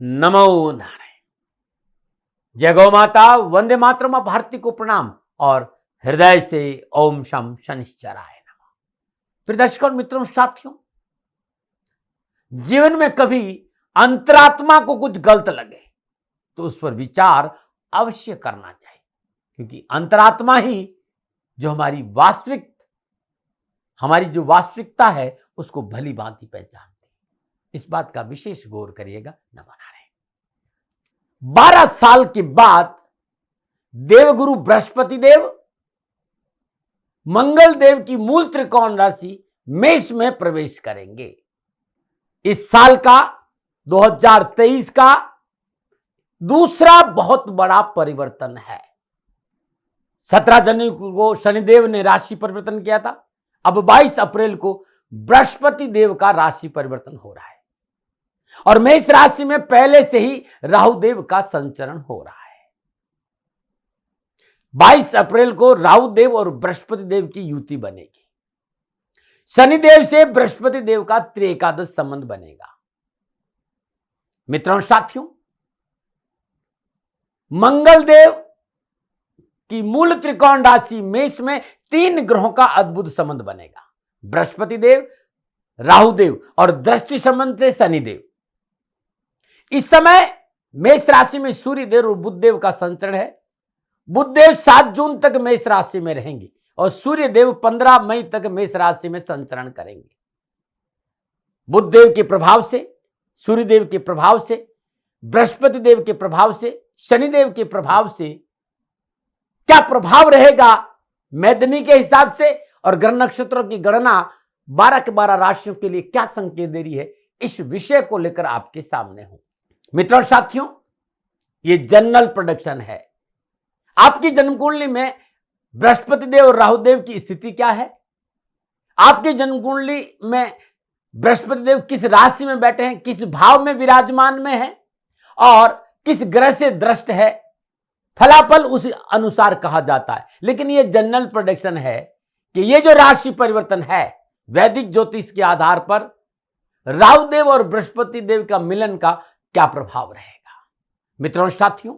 नमो नारायण। जय गौ माता, वंदे मातरम, भारती को प्रणाम और हृदय से ओम शम शनिश्चराय नमः। प्रिय दर्शकों, मित्रों, साथियों, जीवन में कभी अंतरात्मा को कुछ गलत लगे तो उस पर विचार अवश्य करना चाहिए, क्योंकि अंतरात्मा ही जो हमारी जो वास्तविकता है उसको भली भांति पहचानती है। इस बात का विशेष गौर करिएगा। न बना रहे 12 साल के बाद देवगुरु बृहस्पति देव मंगल देव की मूल त्रिकोण राशि मेष में प्रवेश करेंगे। इस साल का 2023 का दूसरा बहुत बड़ा परिवर्तन है। 17 जनवरी को शनिदेव ने राशि परिवर्तन किया था। अब 22 अप्रैल को बृहस्पति देव का राशि परिवर्तन हो रहा है और मेष राशि में पहले से ही राहु देव का संचरण हो रहा है। 22 अप्रैल को राहु देव और बृहस्पति देव की युति बनेगी। शनिदेव से बृहस्पति देव का त्रिएकादश संबंध बनेगा। मित्रों, साथियों, मंगल देव की मूल त्रिकोण राशि मेष में 3 ग्रहों का अद्भुत संबंध बनेगा। बृहस्पति देव, राहु देव और दृष्टि संबंध से शनिदेव। इस समय मेष राशि में सूर्य देव और बुध देव का संचरण है। बुध देव 7 जून तक मेष राशि में रहेंगे और सूर्य देव 15 मई तक मेष राशि में संचरण करेंगे। बुध देव के प्रभाव से, सूर्य देव के प्रभाव से, बृहस्पति देव के प्रभाव से, शनिदेव के प्रभाव से क्या प्रभाव रहेगा मैदनी के हिसाब से और ग्रह नक्षत्रों की गणना 12 के 12 राशियों के लिए क्या संकेत दे रही है, इस विषय को लेकर आपके सामने हूं। मित्रों, साथियों, ये जनरल प्रेडिक्शन है। आपकी जन्म कुंडली में बृहस्पति देव और राहु देव की स्थिति क्या है, आपकी जन्म कुंडली में बृहस्पति देव किस राशि में बैठे हैं, किस भाव में विराजमान में है और किस ग्रह से दृष्ट है, फलाफल उस अनुसार कहा जाता है। लेकिन यह जनरल प्रेडिक्शन है कि यह जो राशि परिवर्तन है वैदिक ज्योतिष के आधार पर राहु देव और बृहस्पति देव का मिलन का क्या प्रभाव रहेगा। मित्रों, साथियों,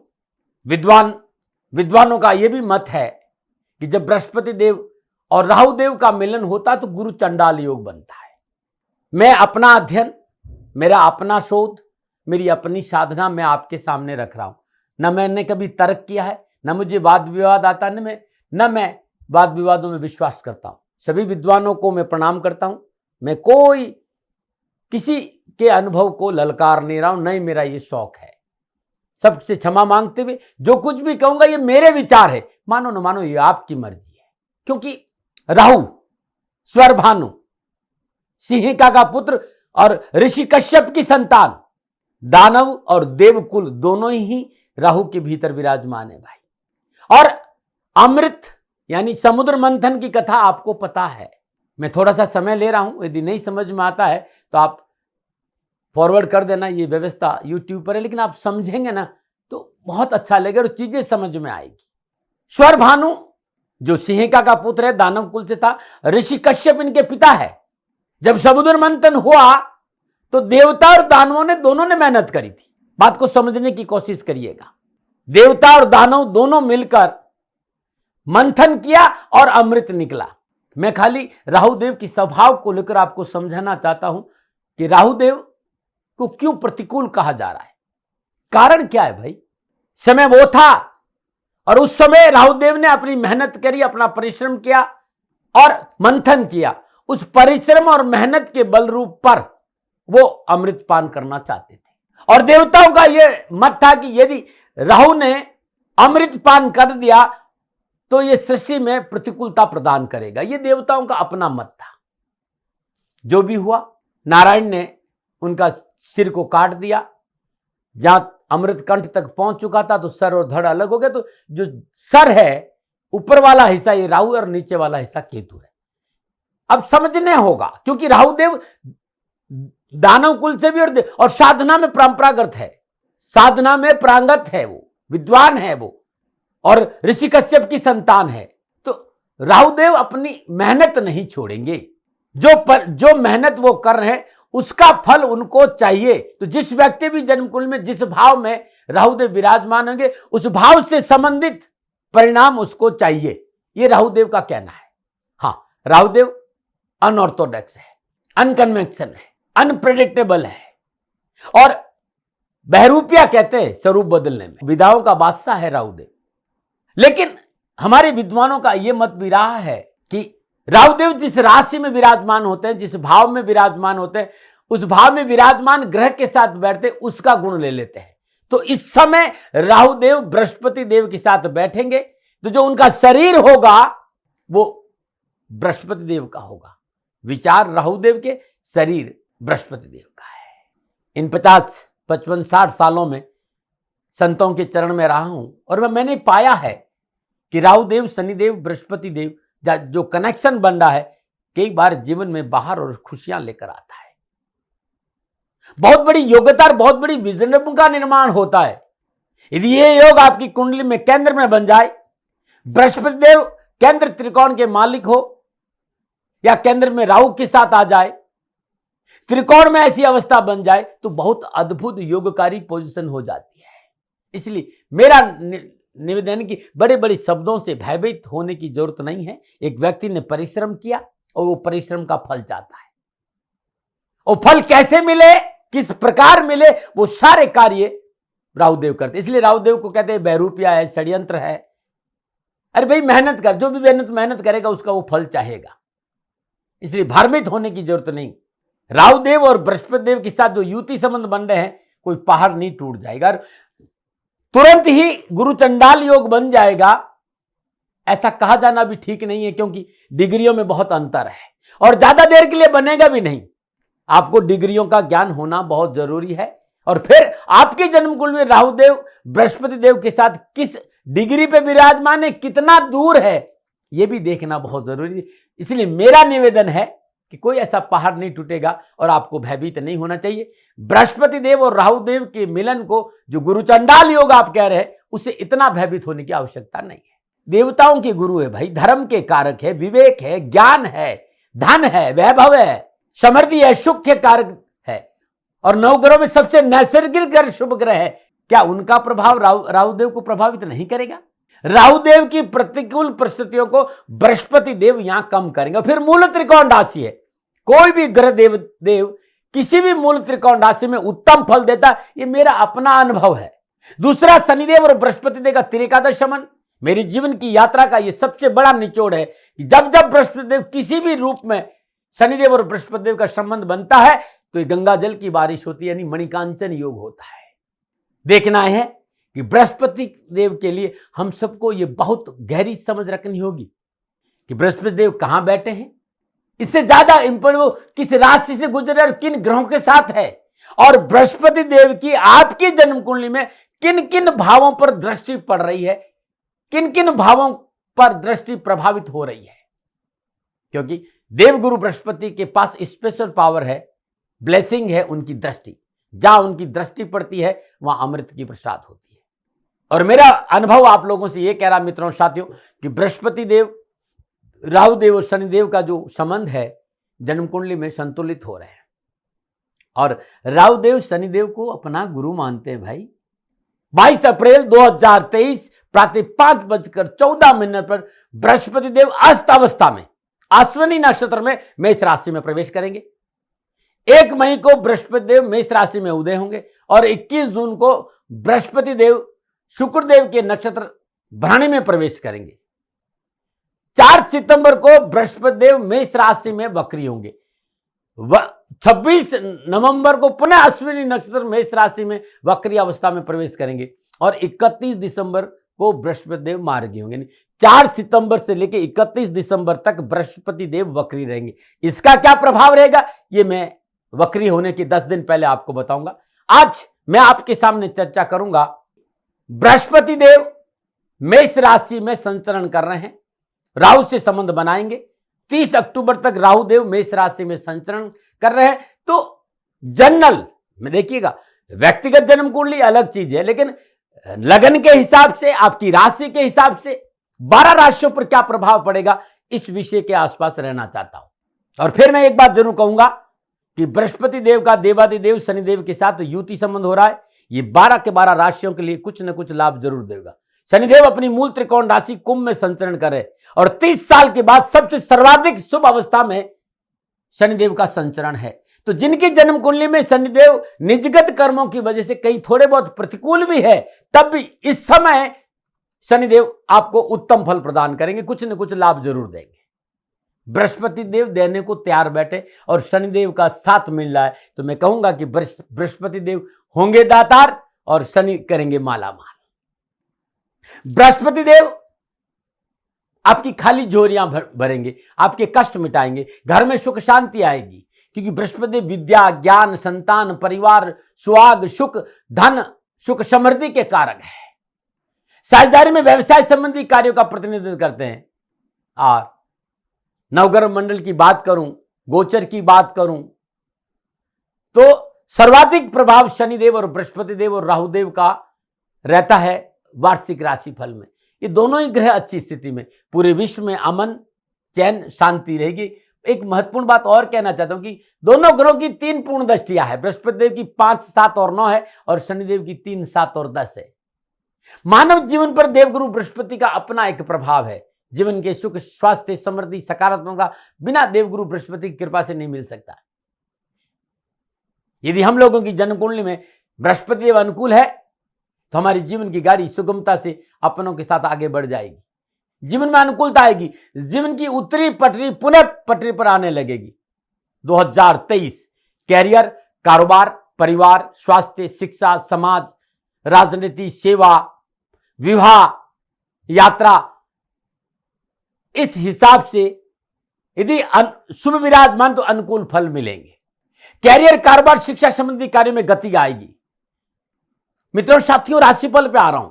विद्वानों का यह भी मत है कि जब बृहस्पति देव और राहु देव का मिलन होता तो गुरु चंडाल योग बनता है। मैं अपना अध्ययन, मेरा अपना शोध, मेरी अपनी साधना मैं आपके सामने रख रहा हूं। न मैंने कभी तर्क किया है, न मुझे वाद विवाद आता, न मैं वाद विवादों में विश्वास करता हूं। सभी विद्वानों को मैं प्रणाम करता हूं। मैं किसी के अनुभव को ललकार नहीं रहा हूं, नहीं मेरा ये शौक है। सबसे क्षमा मांगते हुए जो कुछ भी कहूंगा ये मेरे विचार है, मानो न मानो ये आपकी मर्जी है। क्योंकि राहु स्वर भानु, सिंहिका का पुत्र और ऋषि कश्यप की संतान, दानव और देवकुल दोनों ही राहु के भीतर विराजमान है भाई। और अमृत यानी समुद्र मंथन की कथा आपको पता है। मैं थोड़ा सा समय ले रहा हूं, यदि नहीं समझ में आता है तो आप फॉरवर्ड कर देना। ये व्यवस्था यूट्यूब पर है, लेकिन आप समझेंगे ना तो बहुत अच्छा लगेगा और चीजें समझ में आएगी। स्वर भानु जो सिंहिका का पुत्र है, दानव कुल से था, ऋषि कश्यप इनके पिता है। जब समुद्र मंथन हुआ तो देवता और दानवों ने दोनों ने मेहनत करी थी। बात को समझने की कोशिश करिएगा। देवता और दानव दोनों मिलकर मंथन किया और अमृत निकला। मैं खाली राहुदेव की स्वभाव को लेकर आपको समझाना चाहता हूं कि राहुदेव को क्यों प्रतिकूल कहा जा रहा है। कारण क्या है भाई? समय वो था और उस समय राहुदेव ने अपनी मेहनत करी, अपना परिश्रम किया और मंथन किया। उस परिश्रम और मेहनत के बल रूप पर वो अमृत पान करना चाहते थे और देवताओं का यह मत था कि यदि राहु ने अमृत पान कर दिया तो यह सृष्टि में प्रतिकूलता प्रदान करेगा। यह देवताओं का अपना मत था। जो भी हुआ, नारायण ने उनका सिर को काट दिया। जहां अमृत कंठ तक पहुंच चुका था तो सर और धड़ अलग हो गए। तो जो सर है, ऊपर वाला हिस्सा ये राहु और नीचे वाला हिस्सा केतु है। अब समझने होगा, क्योंकि राहुदेव दानव कुल से भी और साधना में परंपरागत है, साधना में प्रांगत है, वो विद्वान है वो, और ऋषि कश्यप की संतान है। तो राहुदेव अपनी मेहनत नहीं छोड़ेंगे। जो मेहनत वो कर रहे हैं उसका फल उनको चाहिए। तो जिस व्यक्ति भी जन्म कुंडली में जिस भाव में राहुदेव विराजमान होंगे उस भाव से संबंधित परिणाम उसको चाहिए, ये राहुदेव का कहना है। हाँ, राहुदेव अनऑर्थोडॉक्स है, अनकन्वेंशन है, अनप्रेडिक्टेबल है और बहरूपिया कहते हैं स्वरूप बदलने में, विधाओं का बादशाह है राहुदेव। लेकिन हमारे विद्वानों का यह मत भी रहा है कि राहुदेव जिस राशि में विराजमान होते हैं, जिस भाव में विराजमान होते हैं, उस भाव में विराजमान ग्रह के साथ बैठते उसका गुण ले लेते हैं। तो इस समय राहुदेव बृहस्पति देव के साथ बैठेंगे तो जो उनका शरीर होगा वो बृहस्पति देव का होगा। विचार राहुदेव के, शरीर बृहस्पति देव का है। इन 50, 55, 60 सालों में संतों के चरण में रहा हूं और मैंने पाया है कि राहुदेव, शनिदेव, बृहस्पति देव जो कनेक्शन बन रहा है कई बार जीवन में बाहर और खुशियां लेकर आता है। बहुत बड़ी योग्यता और बहुत बड़ी विजन का निर्माण होता है। यदि ये योग आपकी कुंडली में केंद्र में बन जाए, बृहस्पति देव केंद्र त्रिकोण के मालिक हो या केंद्र में राहु के साथ आ जाए, त्रिकोण में ऐसी अवस्था बन जाए तो बहुत अद्भुत योगकारी पोजीशन हो जाती है। इसलिए मेरा निवेदन कि बड़े बड़े शब्दों से भयभीत होने की जरूरत नहीं है। एक व्यक्ति ने परिश्रम किया और वो परिश्रम का फल चाहता है, और फल कैसे मिले, किस प्रकार मिले, वो सारे कार्य राहुदेव करते। इसलिए राहुदेव को कहते हैं बहरूपिया है, षड्यंत्र है। अरे भाई मेहनत कर, जो भी मेहनत करेगा उसका वो फल चाहेगा। इसलिए भ्रमित होने की जरूरत नहीं। राहुदेव और बृहस्पति देव के साथ जो युति संबंध बन रहे हैं, कोई पहाड़ नहीं टूट जाएगा, तुरंत ही गुरु चंडाल योग बन जाएगा, ऐसा कहा जाना भी ठीक नहीं है, क्योंकि डिग्रियों में बहुत अंतर है और ज्यादा देर के लिए बनेगा भी नहीं। आपको डिग्रियों का ज्ञान होना बहुत जरूरी है। और फिर आपके जन्म कुंडली में राहुदेव बृहस्पति देव के साथ किस डिग्री पे विराजमान है, कितना दूर है, यह भी देखना बहुत जरूरी है। इसलिए मेरा निवेदन है कि कोई ऐसा पहाड़ नहीं टूटेगा और आपको भयभीत नहीं होना चाहिए। बृहस्पति देव और राहुदेव के मिलन को जो गुरु चंडाल योग आप कह रहे हैं, उससे इतना भयभीत होने की आवश्यकता नहीं है। देवताओं के गुरु है भाई, धर्म के कारक है, विवेक है, ज्ञान है, धन है, वैभव है, समृद्धि है, सुख के कारक है। और नवग्रहों में सबसे नैसर्गिक ग्रह शुभ ग्रह है, क्या उनका प्रभाव राहुदेव को प्रभावित नहीं करेगा? राहुदेव की प्रतिकूल परिस्थितियों को बृहस्पति देव यहां कम करेंगे। फिर मूल त्रिकोण राशि है, कोई भी ग्रह देव किसी भी मूल त्रिकोण राशि में उत्तम फल देता, ये मेरा अपना अनुभव है। दूसरा, शनिदेव और बृहस्पति देव का त्रिकादश संबंध मेरी जीवन की यात्रा का ये सबसे बड़ा निचोड़ है कि जब जब बृहस्पति देव किसी भी रूप में शनिदेव और बृहस्पति देव का संबंध बनता है तो ये गंगा जल की बारिश होती है, यानी मणिकांचन योग होता है। देखना है कि बृहस्पति देव के लिए हम सबको ये बहुत गहरी समझ रखनी होगी कि बृहस्पति देव कहां बैठे हैं, इससे ज्यादा इंपॉर्टेंट वो किस राशि से गुजरे और किन ग्रहों के साथ है, और बृहस्पति देव की आपकी जन्म कुंडली में किन किन भावों पर दृष्टि पड़ रही है, किन किन भावों पर दृष्टि प्रभावित हो रही है। क्योंकि देवगुरु बृहस्पति के पास स्पेशल पावर है, ब्लेसिंग है उनकी दृष्टि। जहां उनकी दृष्टि पड़ती है वहां अमृत की प्रसाद होती है। और मेरा अनुभव आप लोगों से यह कह रहा मित्रों, साथियों, कि बृहस्पति देव, राहुदेव और शनिदेव का जो संबंध है जन्म कुंडली में संतुलित हो रहे हैं। और राहुदेव शनिदेव को अपना गुरु मानते हैं भाई। 22 अप्रैल 2023 प्रातः 5:14 पर बृहस्पति देव अस्त अवस्था में अश्विनी नक्षत्र में मेष राशि में प्रवेश करेंगे। 1 मई को बृहस्पति देव मेष राशि में उदय होंगे और 21 जून को बृहस्पति देव शुक्रदेव के नक्षत्र भरणी में प्रवेश करेंगे। 4 सितंबर को बृहस्पति देव मेष राशि में वक्री होंगे। 26 नवंबर को पुनः अश्विनी नक्षत्र मेष राशि में वक्री अवस्था में प्रवेश करेंगे और 31 दिसंबर को बृहस्पति देव मार्गी होंगे। 4 सितंबर से लेकर 31 दिसंबर तक बृहस्पति देव वक्री रहेंगे। इसका क्या प्रभाव रहेगा ये मैं वक्री होने के 10 दिन पहले आपको बताऊंगा। आज मैं आपके सामने चर्चा करूंगा, बृहस्पति देव मेष राशि में संचरण कर रहे हैं, राहु से संबंध बनाएंगे। 30 अक्टूबर तक राहु देव मेष राशि में संचरण कर रहे हैं। तो जनरल में देखिएगा, व्यक्तिगत जन्म कुंडली अलग चीज है, लेकिन लगन के हिसाब से, आपकी राशि के हिसाब से 12 राशियों पर क्या प्रभाव पड़ेगा, इस विषय के आसपास रहना चाहता हूं। और फिर मैं एक बात जरूर कहूंगा कि बृहस्पति देव का देवादिदेव शनिदेव के साथ युति संबंध हो रहा है। ये 12 के 12 राशियों के लिए कुछ न कुछ लाभ जरूर देगा। शनिदेव अपनी मूल त्रिकोण राशि कुंभ में संचरण करे और 30 साल के बाद सबसे सर्वाधिक शुभ अवस्था में शनिदेव का संचरण है। तो जिनकी जन्म कुंडली में शनिदेव निजगत कर्मों की वजह से कहीं थोड़े बहुत प्रतिकूल भी है, तब भी इस समय शनिदेव आपको उत्तम फल प्रदान करेंगे, कुछ न कुछ लाभ जरूर देंगे। बृहस्पति देव देने को तैयार बैठे और शनिदेव का साथ मिल रहा है, तो मैं कहूंगा कि बृहस्पति देव होंगे दातार और शनि करेंगे माला माल। बृहस्पति देव आपकी खाली झोरियां भरेंगे, आपके कष्ट मिटाएंगे, घर में सुख शांति आएगी, क्योंकि बृहस्पति विद्या, ज्ञान, संतान, परिवार, सुहाग, सुख, धन, सुख, समृद्धि के कारक है। साझेदारी में व्यवसाय संबंधी कार्यों का प्रतिनिधित्व करते हैं। और नवग्रह मंडल की बात करूं, गोचर की बात करूं, तो सर्वाधिक प्रभाव शनिदेव और बृहस्पति देव और राहुदेव का रहता है वार्षिक राशि फल में। ये दोनों ही ग्रह अच्छी स्थिति में, पूरे विश्व में अमन, चैन, शांति रहेगी। एक महत्वपूर्ण बात और कहना चाहता हूं कि दोनों ग्रहों की 3 पूर्ण दृष्टियां है। बृहस्पति देव की 5, 7 और 9 है और शनिदेव की 3, 7 और 10 है। मानव जीवन पर देवगुरु बृहस्पति का अपना एक प्रभाव है। जीवन के सुख, स्वास्थ्य, समृद्धि, सकारात्मकता बिना देवगुरु बृहस्पति की कृपा से नहीं मिल सकता। यदि हम लोगों की जन्म कुंडली में बृहस्पति देव अनुकूल है तो हमारी जीवन की गाड़ी सुगमता से अपनों के साथ आगे बढ़ जाएगी, जीवन में अनुकूलता आएगी, जीवन की उत्तरी पटरी पुनः पटरी पर आने लगेगी। 2023 कैरियर, कारोबार, परिवार, स्वास्थ्य, शिक्षा, समाज, राजनीति, सेवा, विवाह, यात्रा, इस हिसाब से यदि शुभ विराजमान तो अनुकूल फल मिलेंगे। कैरियर, कारोबार, शिक्षा संबंधी कार्यों में गति आएगी। मित्रों, साथियों, राशिफल पे आ रहा हूं,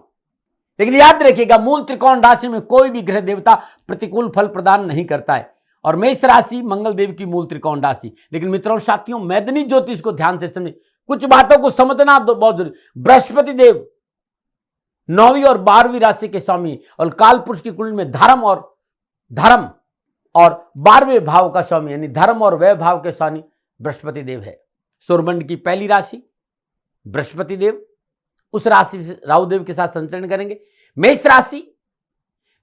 लेकिन याद रखिएगा मूल त्रिकोण राशि में कोई भी ग्रह देवता प्रतिकूल फल प्रदान नहीं करता है। और मेष राशि मंगल देव की मूल त्रिकोण राशि। लेकिन मित्रों, साथियों, मैदनी ज्योतिष को ध्यान से समझे, कुछ बातों को समझना बहुत जरूरी। बृहस्पति देव 9वीं और 12वीं राशि के स्वामी और काल पुरुष की कुंडली में धर्म और 12वें भाव का स्वामी, यानी धर्म और व्यय भाव के स्वामी बृहस्पति देव है। सूर्यमंडल की पहली राशि बृहस्पति देव, उस राशि से राहुदेव के साथ संचरण करेंगे। मेष राशि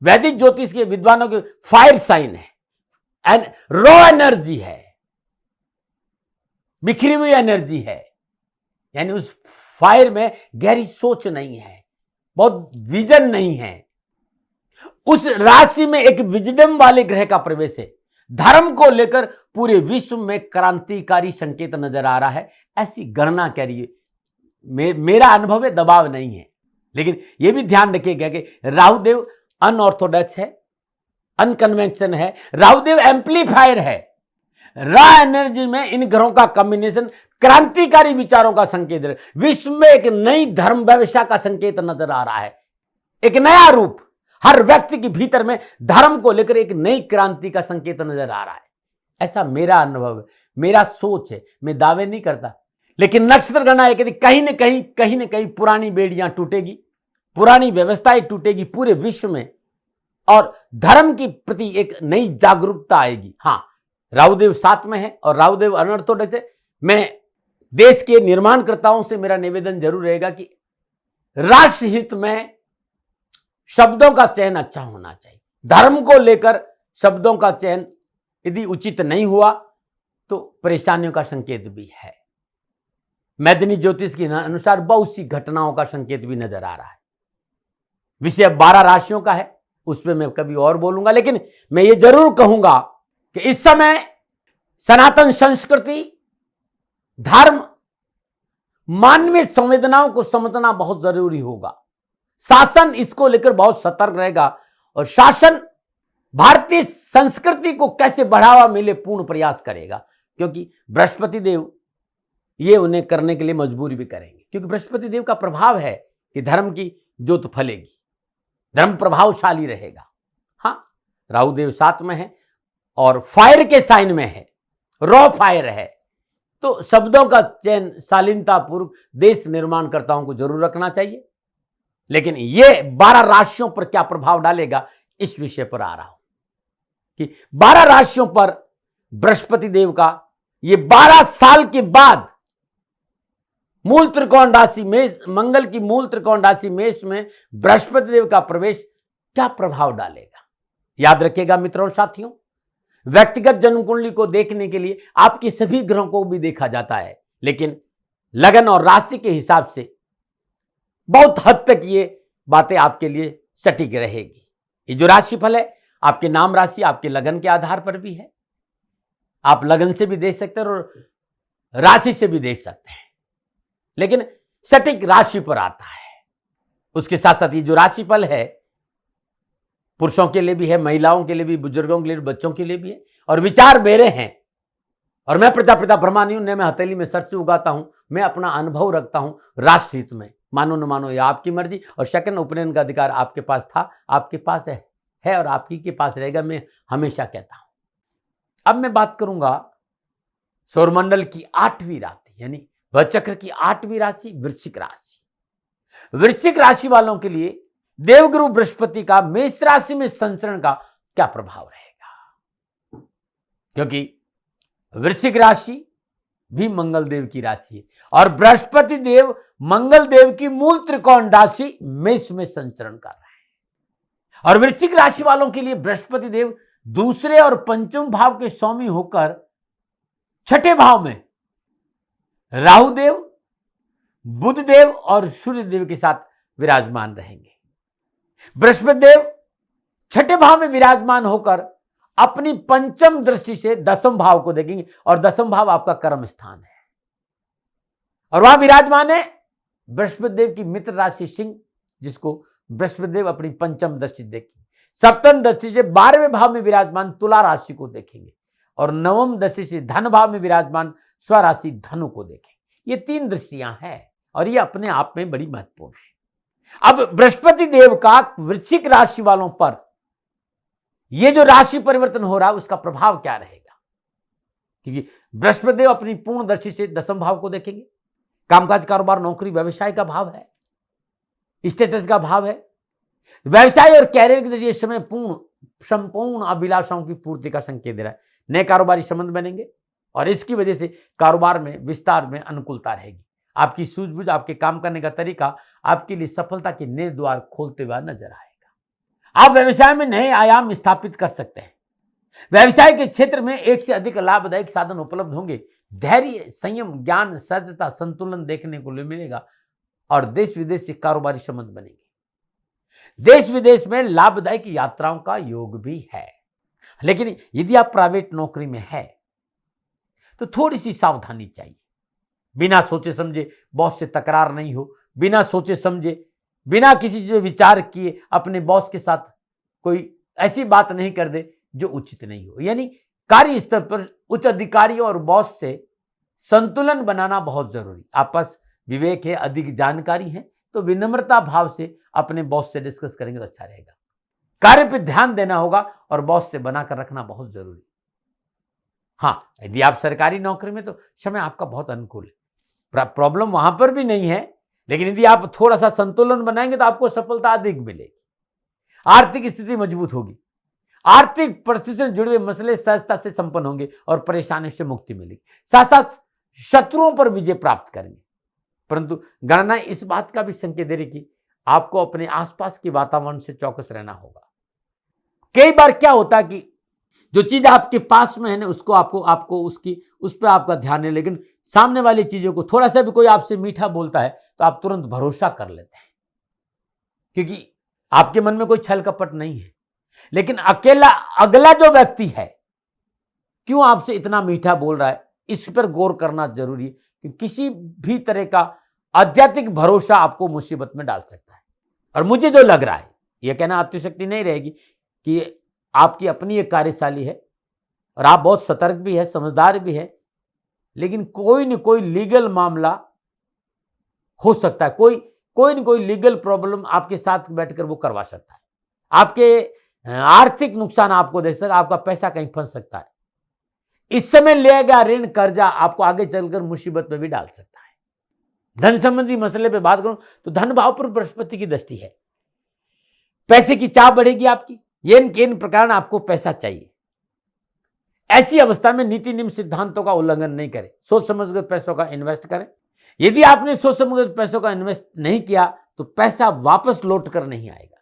वैदिक ज्योतिष के विद्वानों के फायर साइन है एंड रॉ एनर्जी है, बिखरी हुई एनर्जी है, यानी उस फायर में गहरी सोच नहीं है, बहुत विजन नहीं है। उस राशि में एक विजडम वाले ग्रह का प्रवेश है। धर्म को लेकर पूरे विश्व में क्रांतिकारी संकेत नजर आ रहा है, ऐसी गणना करिए। मेरा अनुभव है, दबाव नहीं है। लेकिन यह भी ध्यान रखिएगा कि राहुदेव अनऑर्थोडॉक्स है, अनकन्वेंशन है, राहुदेव एम्पलीफायर है। रॉ एनर्जी में इन ग्रहों का कॉम्बिनेशन क्रांतिकारी विचारों का संकेत है। विश्व में एक नई धर्म व्यवस्था का संकेत नजर आ रहा है, एक नया रूप। हर व्यक्ति के भीतर में धर्म को लेकर एक नई क्रांति का संकेत नजर आ रहा है। ऐसा मेरा अनुभव है, मेरा सोच है, मैं दावे नहीं करता। लेकिन नक्षत्र गणना है कि कहीं न कहीं पुरानी बेड़ियां टूटेगी, पुरानी व्यवस्थाएं टूटेगी पूरे विश्व में, और धर्म के प्रति एक नई जागरूकता आएगी। हाँ, राहुदेव साथ में है और राहुदेव अनऑर्थोडॉक्स है। मैं देश के निर्माणकर्ताओं से मेरा निवेदन जरूर रहेगा कि राष्ट्र हित में शब्दों का चयन अच्छा होना चाहिए। धर्म को लेकर शब्दों का चयन यदि उचित नहीं हुआ तो परेशानियों का संकेत भी है। मैदनी ज्योतिष के अनुसार बहुत सी घटनाओं का संकेत भी नजर आ रहा है। विषय 12 राशियों का है, उस पर मैं कभी और बोलूंगा। लेकिन मैं ये जरूर कहूंगा कि इस समय सनातन संस्कृति, धर्म, मानवीय संवेदनाओं को समझना बहुत जरूरी होगा। शासन इसको लेकर बहुत सतर्क रहेगा और शासन भारतीय संस्कृति को कैसे बढ़ावा मिले पूर्ण प्रयास करेगा, क्योंकि बृहस्पति देव ये उन्हें करने के लिए मजबूर भी करेंगे। क्योंकि बृहस्पति देव का प्रभाव है कि धर्म की ज्योत फलेगी, धर्म प्रभावशाली रहेगा। हाँ, राहुदेव साथ में है और फायर के साइन में है, रॉ फायर है, तो शब्दों का चयन शालीनता पूर्वक देश निर्माणकर्ताओं को जरूर रखना चाहिए। लेकिन ये 12 राशियों पर क्या प्रभाव डालेगा, इस विषय पर आ रहा हूं कि 12 राशियों पर बृहस्पति देव का ये 12 साल के बाद मूल त्रिकोण राशि मेष, मंगल की मूल त्रिकोण राशि मेष में बृहस्पति देव का प्रवेश क्या प्रभाव डालेगा। याद रखिएगा मित्रों और साथियों, व्यक्तिगत जन्म कुंडली को देखने के लिए आपके सभी ग्रहों को भी देखा जाता है, लेकिन लगन और राशि के हिसाब से बहुत हद तक ये बातें आपके लिए सटीक रहेगी। ये जो राशिफल है आपके नाम राशि, आपके लगन के आधार पर भी है। आप लगन से भी देख सकते हैं और राशि से भी देख सकते हैं, लेकिन सटीक राशि पर आता है। उसके साथ साथ ये जो राशिफल है पुरुषों के लिए भी है, महिलाओं के लिए भी, बुजुर्गों के लिए, बच्चों के लिए भी है। और विचार मेरे हैं और मैं प्रजापिता ब्रह्मा नहीं हूं, न मैं हथेली में सर से उगाता हूं, मैं अपना अनुभव रखता हूं राष्ट्र हित में। मानो न मानो यह आपकी मर्जी। और सेकंड उपनयन का अधिकार आपके पास था, आपके पास है और आपकी के पास रहेगा, मैं हमेशा कहता हूं। अब मैं बात करूंगा सौरमंडल की 8वीं राशि यानी वचक्र की 8वीं राशि वृश्चिक राशि। वृश्चिक राशि वालों के लिए देवगुरु बृहस्पति का मेष राशि में संचरण का क्या प्रभाव रहेगा, क्योंकि वृश्चिक राशि भी मंगल देव की राशि है और बृहस्पति देव मंगल देव की मूल त्रिकोण राशि मेष में संचरण कर रहे हैं। और वृश्चिक राशि वालों के लिए बृहस्पति देव दूसरे और पंचम भाव के स्वामी होकर छठे भाव में राहु देव, बुध देव और सूर्य देव के साथ विराजमान रहेंगे। बृहस्पति देव छठे भाव में विराजमान होकर अपनी पंचम दृष्टि से दसम भाव को देखेंगे और दसम भाव आपका कर्म स्थान है और वहां विराजमान है बृहस्पति देव की मित्र राशि सिंह, जिसको बृहस्पति देव अपनी पंचम दृष्टि देखेंगे। सप्तम दृष्टि से 12वें भाव में विराजमान तुला राशि को देखेंगे और नवम दृष्टि से धन भाव में विराजमान स्वराशि धनु को देखेंगे। ये 3 दृष्टियां हैं और ये अपने आप में बड़ी महत्वपूर्ण है। अब बृहस्पति देव का वृश्चिक राशि वालों पर यह जो राशि परिवर्तन हो रहा है उसका प्रभाव क्या रहेगा, क्योंकि बृहस्पति देव अपनी पूर्ण दृष्टि से दसम भाव को देखेंगे। कामकाज, कारोबार, नौकरी, व्यवसाय का भाव है, स्टेटस का भाव है। व्यवसाय और कैरियर के जरिए समय संपूर्ण अभिलाषाओं की पूर्ति का संकेत दे रहा है। नए कारोबारी संबंध बनेंगे और इसकी वजह से कारोबार में विस्तार में अनुकूलता रहेगी। आपकी सूझबूझ, आपके काम करने का तरीका आपके लिए सफलता के नए द्वार खोलते हुए नजर आएगा। आप व्यवसाय में नए आयाम स्थापित कर सकते हैं। व्यवसाय के क्षेत्र में एक से अधिक लाभदायक साधन उपलब्ध होंगे। धैर्य, संयम, ज्ञान, सजगता, संतुलन देखने को मिलेगा और देश विदेश से कारोबारी संबंध बनेंगे। देश विदेश में लाभदायक यात्राओं का योग भी है। लेकिन यदि आप प्राइवेट नौकरी में है तो थोड़ी सी सावधानी चाहिए। बिना सोचे समझे बॉस से तकरार नहीं हो, बिना सोचे समझे, बिना किसी से विचार किए अपने बॉस के साथ कोई ऐसी बात नहीं कर दे जो उचित नहीं हो। यानी कार्य स्तर पर उच्च अधिकारियों और बॉस से संतुलन बनाना बहुत जरूरी। आपस विवेक है, अधिक जानकारी है तो विनम्रता भाव से अपने बॉस से डिस्कस करेंगे तो अच्छा रहेगा। कार्य पर ध्यान देना होगा और बॉस से बनाकर रखना बहुत जरूरी। हाँ, यदि आप सरकारी नौकरी में तो समय आपका बहुत अनुकूल है, प्रॉब्लम वहां पर भी नहीं है। लेकिन यदि आप थोड़ा सा संतुलन बनाएंगे तो आपको सफलता अधिक मिलेगी। आर्थिक स्थिति मजबूत होगी, आर्थिक परिस्थिति से जुड़े हुए मसले सहजता से संपन्न होंगे और परेशानी से मुक्ति मिलेगी। साथ साथ शत्रुओं पर विजय प्राप्त करेंगे। परंतु गणना इस बात का भी संकेत दे रही कि आपको अपने आसपास के वातावरण से चौकस रहना होगा। कई बार क्या होता है कि जो चीज आपके पास में है ना उसको आपको उस पर आपका ध्यान है, लेकिन सामने वाली चीजों को थोड़ा सा भी कोई आपसे मीठा बोलता है तो आप तुरंत भरोसा कर लेते हैं, क्योंकि आपके मन में कोई छल कपट नहीं है। लेकिन अगला जो व्यक्ति है क्यों आपसे इतना मीठा बोल रहा है, इस पर गौर करना जरूरी है, क्योंकि किसी भी तरह का आध्यात्मिक भरोसा आपको मुसीबत में डाल सकता है। और मुझे जो लग रहा है, यह कहना आत्मशक्ति नहीं रहेगी कि आपकी अपनी एक कार्यशाली है और आप बहुत सतर्क भी है, समझदार भी है, लेकिन कोई न कोई लीगल मामला हो सकता है, कोई न कोई लीगल प्रॉब्लम आपके साथ बैठकर वो करवा सकता है। आपके आर्थिक नुकसान आपको दे सकता है, आपका पैसा कहीं फंस सकता है। इस समय लिया गया ऋण कर्जा आपको आगे चलकर मुसीबत में भी डाल सकता है। धन संबंधी मसले पे बात करूं तो धन भाव पर बृहस्पति की दृष्टि है। पैसे की चाह बढ़ेगी आपकी, इन प्रकार आपको पैसा चाहिए। ऐसी अवस्था में नीति नियम सिद्धांतों का उल्लंघन नहीं करें, सोच समझकर पैसों का इन्वेस्ट करें। यदि आपने सोच समझकर पैसों का इन्वेस्ट नहीं किया तो पैसा वापस लौट कर नहीं आएगा।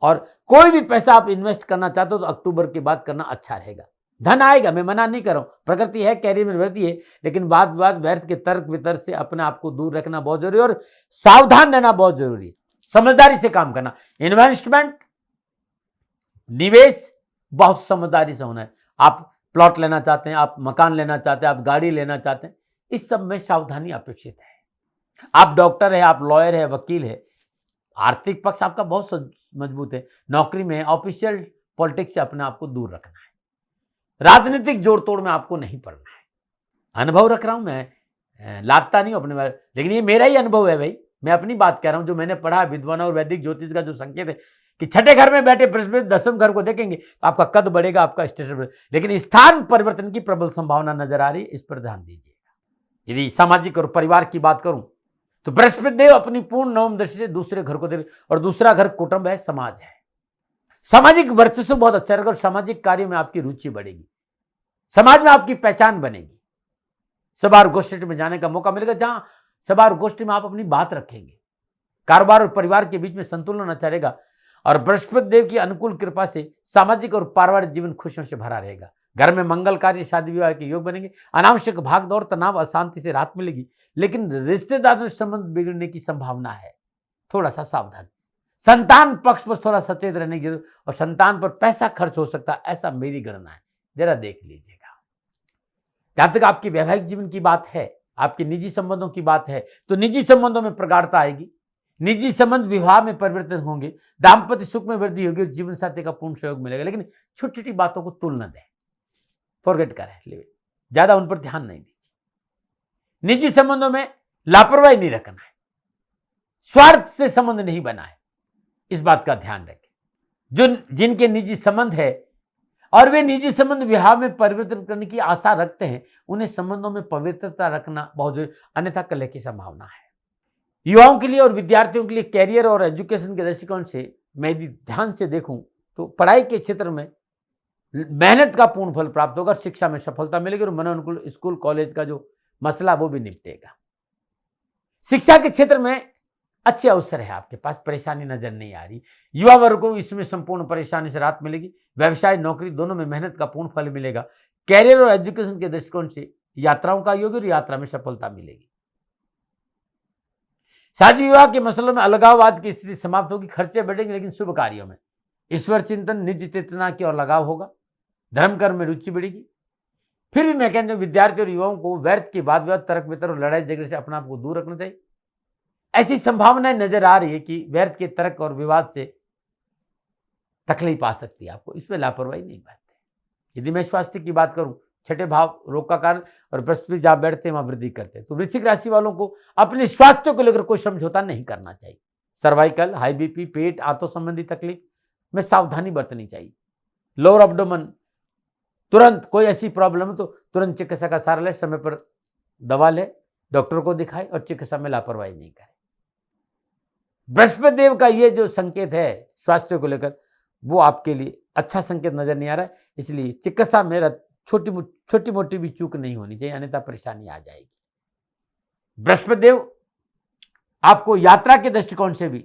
और कोई भी पैसा आप इन्वेस्ट करना चाहते हो तो अक्टूबर के बाद करना अच्छा रहेगा। धन आएगा, मैं मना नहीं कर रहा हूं, प्रकृति है, कैरियर में वृद्धि है, लेकिन वाद विवाद व्यर्थ के तर्क वितर्क से अपने आप को दूर रखना बहुत जरूरी है और सावधान रहना बहुत जरूरी है। समझदारी से काम करना, इन्वेस्टमेंट, निवेश बहुत समझदारी से होना है। आप प्लॉट लेना चाहते हैं, आप मकान लेना चाहते हैं, आप गाड़ी लेना चाहते हैं, इस सब में सावधानी अपेक्षित है। आप डॉक्टर है, आप लॉयर है, वकील है, आर्थिक पक्ष आपका बहुत मजबूत है, नौकरी में, ऑफिशियल पॉलिटिक्स से अपने आप को दूर रखना है, राजनीतिक जोड़ तोड़ में आपको नहीं पड़ना है। अनुभव रख रहा हूं मैं, लादता नहीं हूं अपने बारे, लेकिन ये मेरा ही अनुभव है भाई, मैं अपनी बात कह रहा हूं, जो मैंने पढ़ा। विद्वानों और वैदिक ज्योतिष का जो संकेत है कि छठे घर में बैठे बृहस्पति दसम घर को देखेंगे, आपका कद बढ़ेगा, आपका स्टेटस बढ़ेगा, लेकिन स्थान परिवर्तन की प्रबल संभावना नजर आ रही है, इस पर ध्यान दीजिएगा। यदि सामाजिक और परिवार की बात करूं तो बृहस्पति देव अपनी पूर्ण नवम दृष्टि से दूसरे घर को दे, और दूसरा घर कुटुंब है, समाज है। सामाजिक वर्चस्व बहुत अच्छा रहेगा और सामाजिक कार्यों में आपकी रुचि बढ़ेगी, समाज में आपकी पहचान बनेगी। सभा और गोष्ठी में जाने का मौका मिलेगा, जहां सभा और गोष्ठी में आप अपनी बात रखेंगे। कारोबार और परिवार के बीच में संतुलन अच्छा रहेगा और बृहस्पति देव की अनुकूल कृपा से सामाजिक और पारिवारिक जीवन खुशियों से भरा रहेगा। घर में मंगल कार्य, शादी विवाह के योग बनेंगे। अनावश्यक भागदौड़, तनाव, अशांति से राहत मिलेगी, लेकिन रिश्तेदारों से संबंध बिगड़ने की संभावना है, थोड़ा सा सावधान। संतान पक्ष पर थोड़ा सचेत रहने की जरूरत, और संतान पर पैसा खर्च हो सकता है, ऐसा मेरी गणना है, जरा देख लीजिएगा। जहां तक आपके वैवाहिक जीवन की बात है, आपके निजी संबंधों की बात है, तो निजी संबंधों में प्रगाढ़ता आएगी, निजी संबंध विवाह में परिवर्तन होंगे, दाम्पत्य सुख में वृद्धि होगी, जीवन साथी का पूर्ण सहयोग मिलेगा। लेकिन छोटी छोटी बातों को तुल न दें, फॉरगेट करें, ज्यादा उन पर ध्यान नहीं दीजिए। निजी संबंधों में लापरवाही नहीं रखना है, स्वार्थ से संबंध नहीं बना है, इस बात का ध्यान रखें। जो जिनके निजी संबंध है और वे निजी संबंध विवाह में परिवर्तन करने की आशा रखते हैं, उन्हें संबंधों में पवित्रता रखना बहुत जरूरी, अन्यथा कलह की संभावना है। युवाओं के लिए और विद्यार्थियों के लिए कैरियर और एजुकेशन के दृष्टिकोण से मैं यदि ध्यान से देखूं तो पढ़ाई के क्षेत्र में मेहनत का पूर्ण फल प्राप्त होगा, शिक्षा में सफलता मिलेगी और मनोनुकूल स्कूल कॉलेज का जो मसला वो भी निपटेगा। शिक्षा के क्षेत्र में अच्छे अवसर है आपके पास, परेशानी नजर नहीं आ रही। युवा वर्ग को इसमें संपूर्ण परेशानी से राहत मिलेगी। व्यवसाय, नौकरी दोनों में मेहनत का पूर्ण फल मिलेगा। कैरियर और एजुकेशन के दृष्टिकोण से यात्राओं का योग और यात्रा में सफलता मिलेगी। शादी विवाह के मसलों में अलगाववाद की स्थिति समाप्त होगी, खर्चे बढ़ेंगे, लेकिन शुभ कार्यों में ईश्वर चिंतन, निज चेतना की ओर लगाव होगा, धर्म कर्म में रुचि बढ़ेगी। फिर भी मैं कहता हूं विद्यार्थी और युवाओं को व्यर्थ के वाद विवाद, तर्क वितर्क और लड़ाई झगड़े से अपने आप को दूर रखना चाहिए। ऐसी संभावनाएं नजर आ रही है कि व्यर्थ के तर्क और विवाद से तकलीफ आ सकती है आपको, इसमें लापरवाही नहीं बरतें। यदि मैं स्वास्थ्य की बात करूं, छठे भाव रोग का कारण और बृहस्पति जहां बैठते हैं वहां वृद्धि करते हैं, तो वृश्चिक राशि वालों को अपने स्वास्थ्य को लेकर कोई समझौता नहीं करना चाहिए। सर्वाइकल, हाई बीपी, पेट, आंतों संबंधी तकलीफ में सावधानी बरतनी चाहिए। लोअर एब्डोमेन, तुरंत कोई ऐसी प्रॉब्लम है तो तुरंत चिकित्सा का सहारा ले, समय पर दवा ले, डॉक्टर को दिखाए और चिकित्सा में लापरवाही नहीं करे। बृहस्पति देव का ये जो संकेत है स्वास्थ्य को लेकर, वो आपके लिए अच्छा संकेत नजर नहीं आ रहा है, इसलिए चिकित्सा में छोटी मोटी भी चूक नहीं होनी चाहिए, अन्यथा परेशानी आ जाएगी। बृहस्पति देव आपको यात्रा के दृष्टिकोण से भी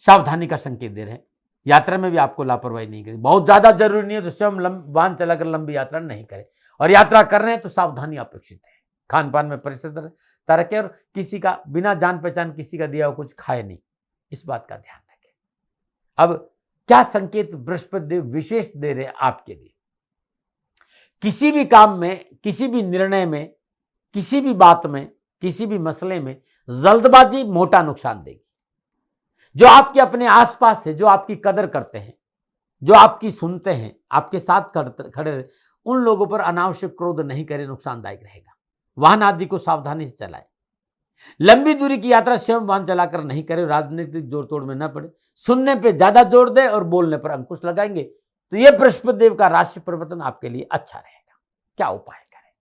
सावधानी का संकेत दे रहे हैं। यात्रा में भी आपको लापरवाही नहीं करें, बहुत ज्यादा जरूरी नहीं है तो स्वयं वाहन चलाकर लंबी यात्रा नहीं करें, और यात्रा कर रहे हैं तो सावधानी अपेक्षित है। खान पान में परिशुद्धता रखें और किसी का बिना जान पहचान किसी का दिया हुआ कुछ खाए नहीं, इस बात का ध्यान रखें। अब क्या संकेत बृहस्पति देव विशेष दे रहे हैं आपके लिए? किसी भी काम में, किसी भी निर्णय में, किसी भी बात में, किसी भी मसले में जल्दबाजी मोटा नुकसान देगी। जो आपके अपने आसपास है, जो आपकी कदर करते हैं, जो आपकी सुनते हैं, आपके साथ खड़े रहे, उन लोगों पर अनावश्यक क्रोध नहीं करें, नुकसानदायक रहेगा। वाहन आदि को सावधानी से चलाएं। लंबी दूरी की यात्रा स्वयं वाहन चलाकर नहीं करें, राजनीतिक जोड़ तोड़ में न पड़े। सुनने पे ज्यादा जोर दें और बोलने पर अंकुश लगाएंगे तो यह बृहस्पति देव का राशि परिवर्तन आपके लिए अच्छा रहेगा। क्या उपाय करें?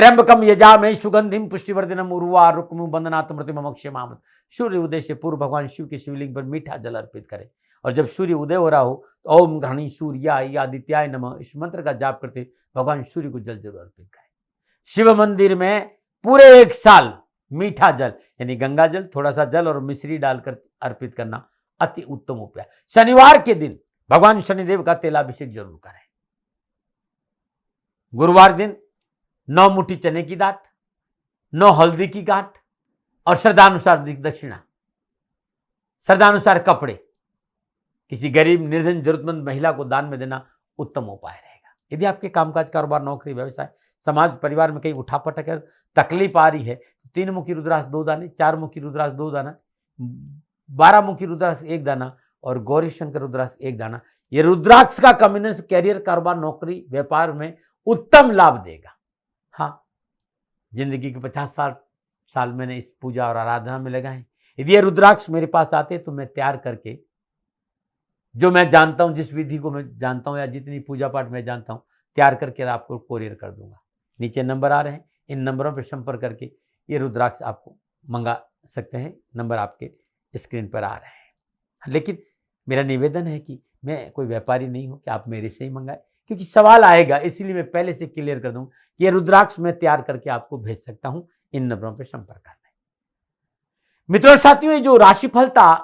त्र्यंबकम यजामहे सुगंधिम पुष्टिवर्धनम उर्वा रुक्मु बंदनात् मृत्युमक्षमामृत। सूर्य उदय से पूर्व भगवान शिव के शिवलिंग पर मीठा जल अर्पित करें, और जब सूर्य उदय हो रहा हो तो ओम घृणी सूर्याय आदित्याय नमः इस मंत्र का जाप करते भगवान सूर्य को जल जरूर अर्पित करें। शिव मंदिर में पूरे 1 साल मीठा जल यानी गंगा जल, थोड़ा सा जल और मिश्री डालकर अर्पित करना अति उत्तम उपाय। शनिवार के दिन भगवान शनिदेव का तेलाभिषेक जरूर करें। गुरुवार दिन 9 मुट्ठी चने की दाट, 9 हल्दी की गांठ और श्रद्धानुसार दक्षिणा, श्रद्धानुसार कपड़े किसी गरीब निर्धन जरूरतमंद महिला को दान में देना उत्तम उपाय रहेगा। यदि आपके कामकाज, कारोबार, नौकरी, व्यवसाय, समाज, परिवार में कहीं उठापटक कर तकलीफ आ रही है तो 3 मुखी रुद्राक्ष 2 दाने, 4 मुखी रुद्राक्ष 2 दाना, 12 मुखी रुद्राक्ष 1 दाना और गौरी शंकर रुद्राक्ष 1 दाना, ये रुद्राक्ष का कॉम्बिनेशन कैरियर, कारोबार, नौकरी, व्यापार में उत्तम लाभ देगा। हाँ, जिंदगी के 50 साल मैंने इस पूजा और आराधना में लगाए। यदि ये रुद्राक्ष मेरे पास आते तो मैं तैयार करके, जो मैं जानता हूं, जिस विधि को मैं जानता हूं या जितनी पूजा पाठ मैं जानता हूं, तैयार करके आपको कोरियर कर दूंगा। नीचे नंबर आ रहे हैं, इन नंबरों पर संपर्क करके ये रुद्राक्ष आपको मंगा सकते हैं। नंबर आपके स्क्रीन पर आ रहे हैं। लेकिन मेरा निवेदन है कि मैं कोई व्यापारी नहीं हूं कि आप मेरे से ही मंगाए, क्योंकि सवाल आएगा, इसलिए मैं पहले से क्लियर कर दूं कि ये रुद्राक्ष मैं तैयार करके आपको भेज सकता हूं। इन नंबरों पर संपर्क करना है। मित्रों साथियों, ये जो राशिफल था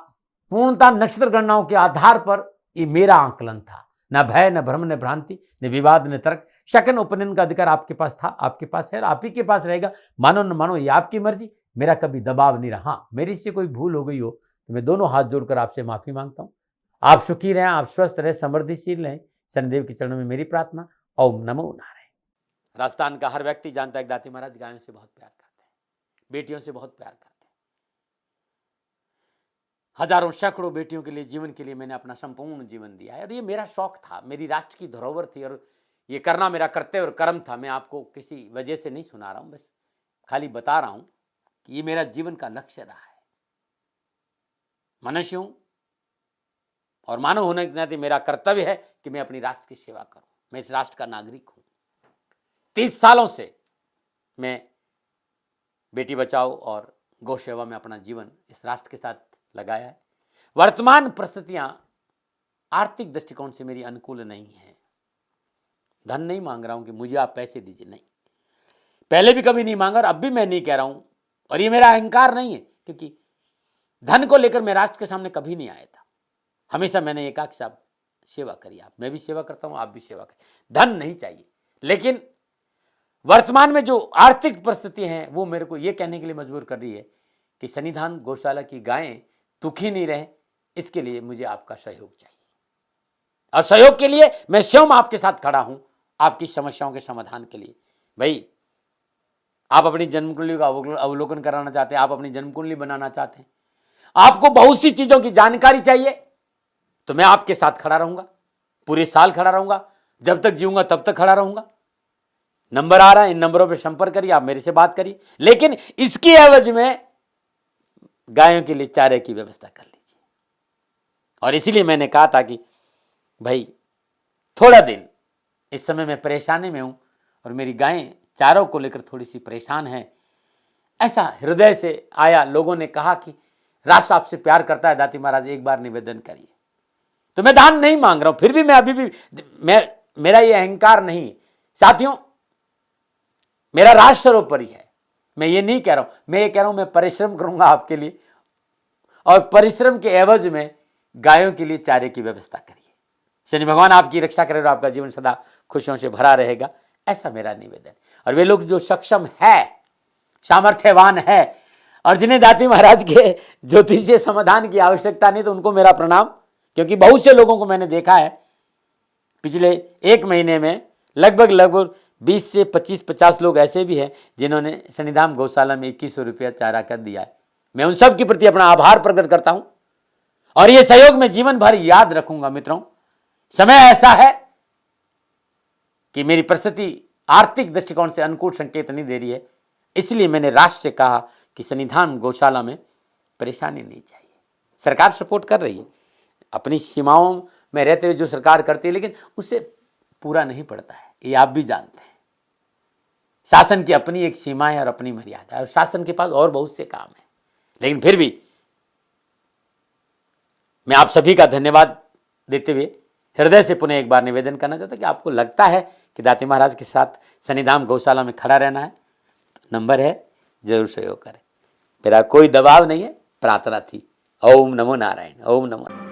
पूर्णता नक्षत्र गणनाओं के आधार पर ये मेरा आंकलन था। न भय, न भ्रम, न भ्रांति, न विवाद, न तर्क, शकन उपनयन का अधिकार आपके पास था, आपके पास है और आप ही के पास रहेगा। मानो न मानो ये आपकी मर्जी, मेरा कभी दबाव नहीं रहा। हाँ, मेरी से कोई भूल हो गई हो तो मैं दोनों हाथ जोड़कर आपसे माफी मांगता हूं। आप सुखी रहें, आप स्वस्थ रहें, समृद्धिशील रहें, शनिदेव के चरणों में मेरी प्रार्थना। ओम नमो नारायण। राजस्थान का हर व्यक्ति जानता है कि दाती महाराज गायों से बहुत प्यार करते हैं, बेटियों से बहुत प्यार करते हैं। हजारों सैकड़ों बेटियों के लिए, जीवन के लिए मैंने अपना संपूर्ण जीवन दिया है और ये मेरा शौक था, मेरी राष्ट्र की धरोहर थी और ये करना मेरा कर्तव्य और कर्म था। मैं आपको किसी वजह से नहीं सुना रहा हूं, बस खाली बता रहा हूं कि ये मेरा जीवन का लक्ष्य रहा है। मनुष्य हूं और मानव होने के नाते मेरा कर्तव्य है कि मैं अपनी राष्ट्र की सेवा करूं। मैं इस राष्ट्र का नागरिक हूं। 30 सालों से मैं बेटी बचाओ और गौ सेवा में अपना जीवन इस राष्ट्र के साथ लगाया है। वर्तमान परिस्थितियां आर्थिक दृष्टिकोण से मेरी अनुकूल नहीं है। धन नहीं मांग रहा हूं कि मुझे आप पैसे दीजिए, नहीं, पहले भी कभी नहीं मांगा और अब भी मैं नहीं कह रहा हूं। और ये मेरा अहंकार नहीं है, क्योंकि धन को लेकर मैं राष्ट्र के सामने कभी नहीं आया था। हमेशा मैंने एक आख साहब सेवा करी, आप, मैं भी सेवा करता हूं, आप भी सेवा करें। धन नहीं चाहिए, लेकिन वर्तमान में जो आर्थिक परिस्थिति हैं वो मेरे को ये कहने के लिए मजबूर कर रही है कि सन्निधान गौशाला की गायें दुखी नहीं रहे, इसके लिए मुझे आपका सहयोग चाहिए। और सहयोग के लिए मैं स्वयं आपके साथ खड़ा हूं, आपकी समस्याओं के समाधान के लिए। भाई, आप अपनी जन्म कुंडली का अवलोकन कराना चाहते हैं, आप अपनी जन्म कुंडली बनाना चाहते हैं, आपको बहुत सी चीजों की जानकारी चाहिए, तो मैं आपके साथ खड़ा रहूंगा, पूरे साल खड़ा रहूंगा, जब तक जीऊंगा तब तक खड़ा रहूंगा। नंबर आ रहा है, इन नंबरों पर संपर्क करिए, आप मेरे से बात करिए, लेकिन इसकी एवज में गायों के लिए चारे की व्यवस्था कर लीजिए। और इसीलिए मैंने कहा था कि भाई थोड़ा दिन इस समय मैं परेशानी में हूं और मेरी गायें चारों को लेकर थोड़ी सी परेशान हैं। ऐसा हृदय से आया, लोगों ने कहा कि राष्ट्र आपसे प्यार करता है दाती महाराज, एक बार निवेदन करिए। तो मैं दान नहीं मांग रहा हूं, फिर भी मैं अभी भी मेरा ये अहंकार नहीं साथियों, मेरा राष्ट्र सर्वोपरि है। मैं ये नहीं कह रहा हूं, मैं ये कह रहा हूं मैं परिश्रम करूंगा आपके लिए, और परिश्रम के एवज में गायों के लिए चारे की व्यवस्था करिए। शनि भगवान आपकी रक्षा करे और आपका जीवन सदा खुशियों से भरा रहेगा, ऐसा मेरा निवेदन। और वे लोग जो सक्षम है, सामर्थ्यवान है और जिन्हें दाती महाराज के ज्योतिषीय समाधान की आवश्यकता नहीं, तो उनको मेरा प्रणाम। क्योंकि बहुत से लोगों को मैंने देखा है पिछले 1 महीने में, लगभग 20 से 25-50 लोग ऐसे भी हैं जिन्होंने सन्निधान गौशाला में 2100 रुपया चारा कर दिया है। मैं उन सब के प्रति अपना आभार प्रकट करता हूं और ये सहयोग मैं जीवन भर याद रखूंगा। मित्रों, समय ऐसा है कि मेरी परिस्थिति आर्थिक दृष्टिकोण से अनुकूल संकेत नहीं दे रही है, इसलिए मैंने राष्ट्र से कहा कि सन्निधान गौशाला में परेशानी नहीं चाहिए। सरकार सपोर्ट कर रही है, अपनी सीमाओं में रहते हुए जो सरकार करती है, लेकिन उससे पूरा नहीं पड़ता है, ये आप भी जानते हैं। शासन की अपनी एक सीमा है और अपनी मर्यादा है, और शासन के पास और बहुत से काम है। लेकिन फिर भी मैं आप सभी का धन्यवाद देते हुए हृदय से पुनः एक बार निवेदन करना चाहता हूं कि आपको लगता है कि दाती महाराज के साथ शनिधाम गौशाला में खड़ा रहना है, तो नंबर है, जरूर सहयोग करें। मेरा कोई दबाव नहीं है, प्रार्थना थी। ओम नमो नारायण, ओम नमो नारायण।